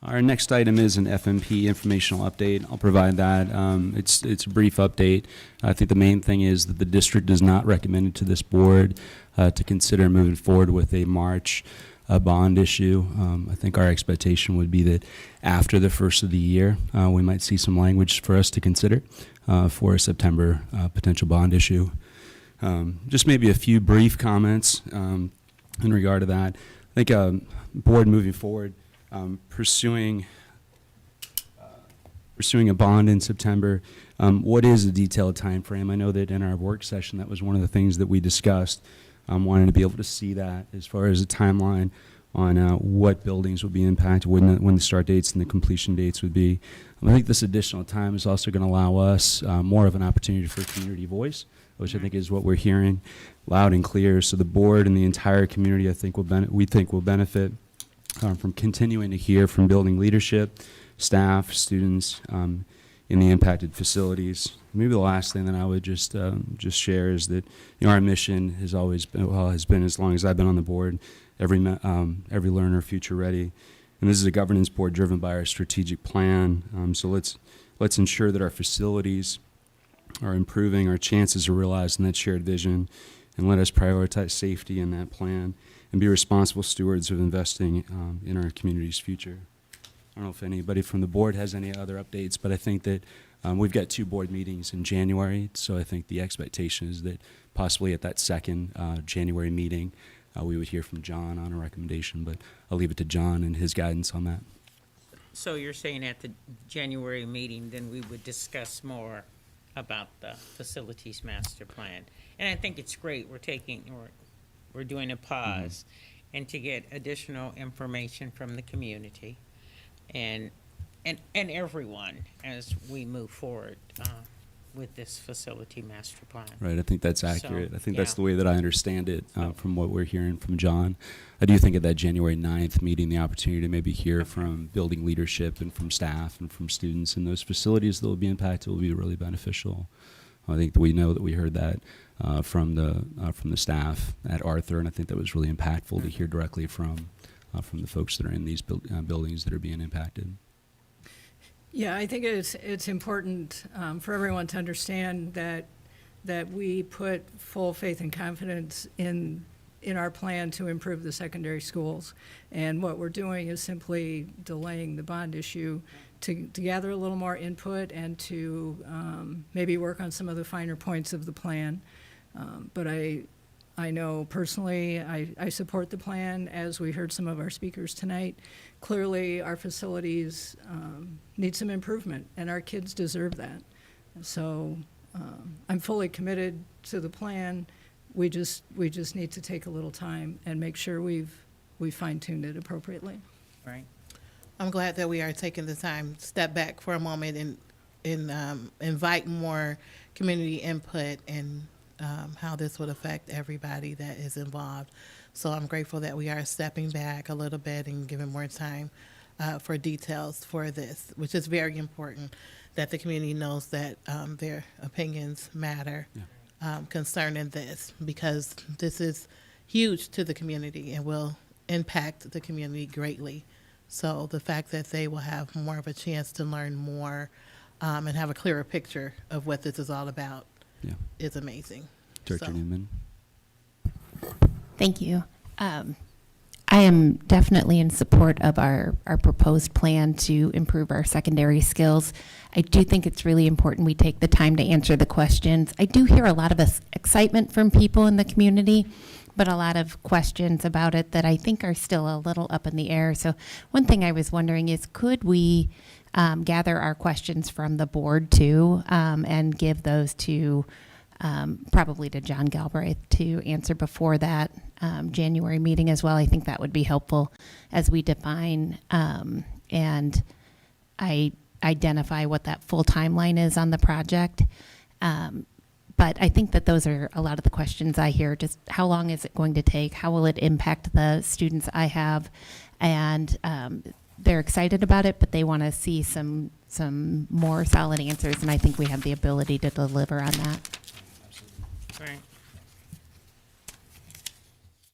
Our next item is an FMP informational update. I'll provide that. It's a brief update. I think the main thing is that the district does not recommend it to this board to consider moving forward with a March bond issue. I think our expectation would be that after the first of the year, we might see some language for us to consider for a September potential bond issue. Just maybe a few brief comments in regard to that. I think board moving forward, pursuing a bond in September. What is a detailed time frame? I know that in our work session, that was one of the things that we discussed. Wanting to be able to see that as far as a timeline on what buildings will be impacted, when the start dates and the completion dates would be. I think this additional time is also going to allow us more of an opportunity for community voice, which I think is what we're hearing loud and clear. So the board and the entire community, I think, will benefit from continuing to hear from building leadership, staff, students in the impacted facilities. Maybe the last thing that I would just share is that our mission has always been as long as I've been on the board, every learner future ready, and this is a governance board driven by our strategic plan. So let's ensure that our facilities are improving, our chances are realizing that shared vision, and let us prioritize safety in that plan and be responsible stewards of investing in our community's future. I don't know if anybody from the board has any other updates, but I think that we've got 2 board meetings in January, so I think the expectation is that possibly at that second January meeting, we would hear from John on a recommendation, but I'll leave it to John and his guidance on that. So you're saying at the January meeting, then we would discuss more about the facilities master plan. And I think it's great we're doing a pause and to get additional information from the community and everyone as we move forward with this facility master plan. Right, I think that's accurate. So, I think yeah. that's the way that I understand it from what we're hearing from John. I do think at that January 9th meeting, the opportunity to maybe hear from building leadership and from staff and from students in those facilities that will be impacted will be really beneficial. I think that we know that we heard that from the staff at Arthur, and I think that was really impactful to hear directly from the folks that are in these buildings that are being impacted. Yeah, I think it's important for everyone to understand that we put full faith and confidence in our plan to improve the secondary schools. And what we're doing is simply delaying the bond issue to gather a little more input and to maybe work on some of the finer points of the plan. But I know personally I support the plan, as we heard some of our speakers tonight. Clearly, our facilities need some improvement, and our kids deserve that. So I'm fully committed to the plan. We just need to take a little time and make sure we fine-tuned it appropriately. Right. I'm glad that we are taking the time to step back for a moment and invite more community input and how this would affect everybody that is involved. So I'm grateful that we are stepping back a little bit and giving more time for details for this, which is very important, that the community knows that their opinions matter concerning this, because this is huge to the community and will impact the community greatly. So the fact that they will have more of a chance to learn more and have a clearer picture of what this is all about is amazing. Director Newman. Thank you. I am definitely in support of our proposed plan to improve our secondary skills. I do think it's really important we take the time to answer the questions. I do hear a lot of excitement from people in the community, but a lot of questions about it that I think are still a little up in the air. So one thing I was wondering is, could we gather our questions from the board too and give those to probably to John Galbraith to answer before that January meeting as well? I think that would be helpful as we define and I identify what that full timeline is on the project. But I think that those are a lot of the questions I hear. Just how long is it going to take? How will it impact the students I have? And they're excited about it, but they want to see some more solid answers, and I think we have the ability to deliver on that. Right.